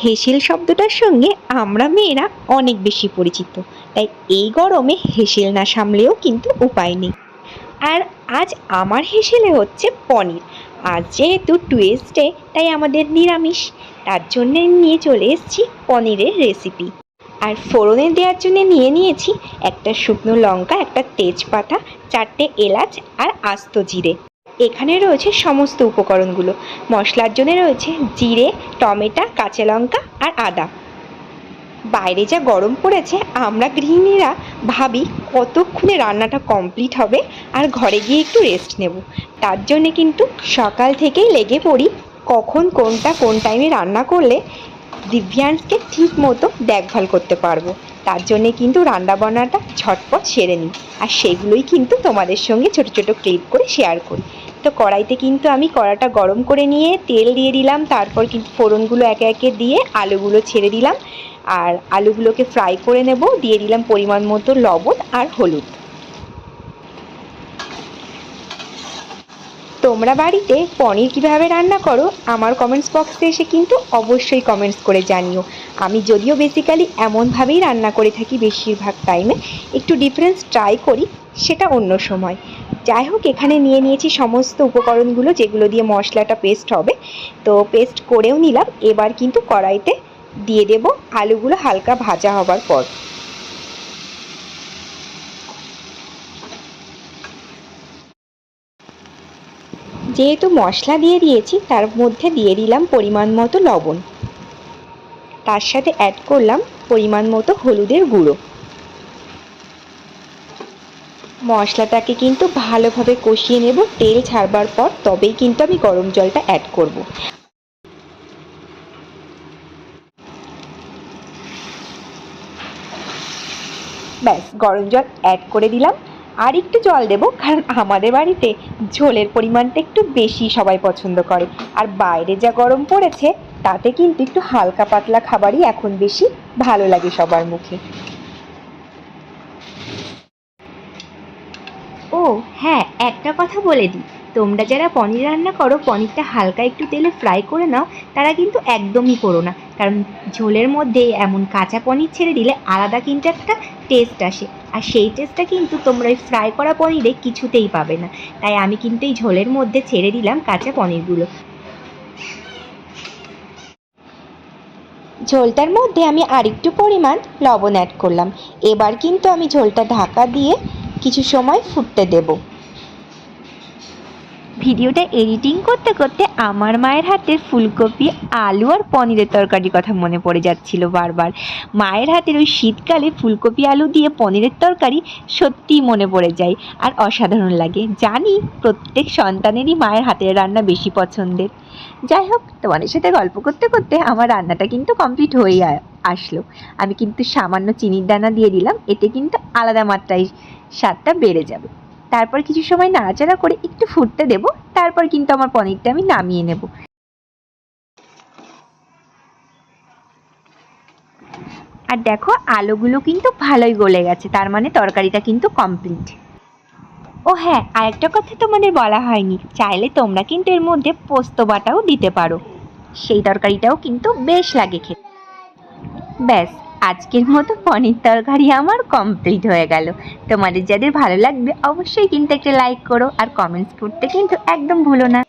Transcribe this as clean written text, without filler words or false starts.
হেসেল শব্দটার সঙ্গে আমরা মেয়েরা অনেক বেশি পরিচিত, তাই এই গরমে হেসেল না সামলেও কিন্তু উপায় নেই। আর আজ আমার হেসেলে হচ্ছে পনির। আজ যেহেতু টুয়েসডে, তাই আমাদের নিরামিষ, তার জন্য নিয়ে চলে এসেছি পনিরের রেসিপি। আর ফোড়নে দেওয়ার জন্য নিয়ে নিয়েছি একটা শুকনো লঙ্কা, একটা তেজপাতা, 4টে এলাচ আর আস্ত জিরে। এখানে রয়েছে সমস্ত উপকরণগুলো। মশলার জন্য রয়েছে জিরে, টমেটো, কাঁচা লঙ্কা আর আদা। বাইরে যা গরম পড়েছে, আমরা গৃহিণীরা ভাবি কতক্ষণে রান্নাটা কমপ্লিট হবে আর ঘরে গিয়ে একটু রেস্ট নেব। তার জন্যে কিন্তু সকাল থেকেই লেগে পড়ি কখন কোনটা কোন টাইমে রান্না করলে দিব্যাংশকে ঠিক মতো দেখভাল করতে পারবো। তার জন্যে কিন্তু রান্নাবান্নাটা ঝটপট সেরে নিই, আর সেগুলোই কিন্তু তোমাদের সঙ্গে ছোট ছোট ক্লিপ করে শেয়ার করি। তো কড়াইতে কিন্তু আমি কড়াটা গরম করে নিয়ে তেল দিয়ে দিলাম, তারপর কিন্তু ফোড়নগুলো একে একে দিয়ে আলুগুলো ছেড়ে দিলাম, আর আলুগুলোকে ফ্রাই করে নেব। দিয়ে দিলাম পরিমাণ মতো লবণ আর হলুদ। তোমরা বাড়িতে পনির কীভাবে রান্না করো আমার কমেন্টস বক্সে এসে কিন্তু অবশ্যই কমেন্টস করে জানিও। আমি যদিও বেসিক্যালি এমনভাবেই রান্না করে থাকি, বেশিরভাগ টাইমে একটু ডিফারেন্স ট্রাই করি, সেটা অন্য সময়। যাই হোক, এখানে নিয়ে নিয়েছি সমস্ত উপকরণগুলো যেগুলো দিয়ে মশলাটা পেস্ট হবে। তো পেস্ট করেও নিলাম। এবার কিন্তু কড়াইতে দিয়ে দেব আলুগুলো হালকা ভাজা হবার পর। যেহেতু মশলা দিয়ে দিয়েছি, তার মধ্যে দিয়ে দিলাম পরিমাণ মতো লবণ, তার সাথে অ্যাড করলাম পরিমাণ মতো হলুদের গুঁড়ো। মশলাটাকে কিন্তু ভালোভাবে কষিয়ে নেব তেল ছাড়বার পর, তবেই কিন্তু আমি গরম জলটা অ্যাড করব। ব্যাস, গরম জল অ্যাড করে দিলাম। আর একটু জল দেবো, কারণ আমাদের বাড়িতে ঝোলের পরিমাণটা একটু বেশি সবাই পছন্দ করে। আর বাইরে যা গরম পড়েছে, তাতে কিন্তু একটু হালকা পাতলা খাবারই এখন বেশি ভালো লাগে সবার মুখে। ও হ্যাঁ, একটা কথা বলে দিই, তোমরা যারা পনির রান্না করো, পনিরটা হালকা একটু তেলে ফ্রাই করে নাও, তারা কিন্তু একদমই করো না। কারণ ঝোলের মধ্যে এমন কাঁচা পনির ছেড়ে দিলে আলাদা কিন্তু একটা টেস্ট আসে, আর সেই টেস্টটা কিন্তু তোমরা ওই ফ্রাই করা পনিরে কিছুতেই পাবে না। তাই আমি কিন্তু এই ঝোলের মধ্যে ছেড়ে দিলাম কাঁচা পনিরগুলো। ঝোলটার মধ্যে আমি আরেকটু পরিমাণ লবণ অ্যাড করলাম। এবার কিন্তু আমি ঝোলটা ঢাকা দিয়ে কিছু সময় ফুটতে দেব। ভিডিওটা এডিটিং করতে করতে আমার মায়ের হাতের ফুলকপি, আলু আর পনিরের তরকারির কথা মনে পড়ে যাচ্ছিল বারবার। মায়ের হাতের ওই শীতকালে ফুলকপি আলু দিয়ে পনিরের তরকারি সত্যিই মনে পড়ে যায়, আর অসাধারণ লাগে। জানি প্রত্যেক সন্তানেরই মায়ের হাতের রান্না বেশি পছন্দের। যাই হোক, তোমাদের সাথে গল্প করতে করতে আমার রান্নাটা কিন্তু কমপ্লিট হয়েই আসলো। আমি কিন্তু সামান্য চিনির দানা দিয়ে দিলাম, এতে কিন্তু আলাদা মাত্রায় স্বাদটা বেড়ে যাবে। তারপর কিছু সময় নাড়াচাড়া করে একটু ফুটতে দেব, তারপর কিন্তু আমার পনিরটা আমি নামিয়ে নেব। আর দেখো, আলুগুলো কিন্তু ভালোই গলে গেছে, তার মানে তরকারিটা কিন্তু কমপ্লিট। ও হ্যাঁ, আরেকটা কথা তোমাদের বলা হয়নি, চাইলে তোমরা কিন্তু এর মধ্যে পোস্ত বাটাও দিতে পারো, সেই তরকারিটাও কিন্তু বেশ লাগে খেতে। ব্যাস, আজকের মতো পনির তরকারি আমার কমপ্লিট হয়ে গেল। তোমাদের যাদের ভালো লাগবে অবশ্যই কিন্তু একটা লাইক করো, আর কমেন্টস করতে কিন্তু একদম ভুলো না।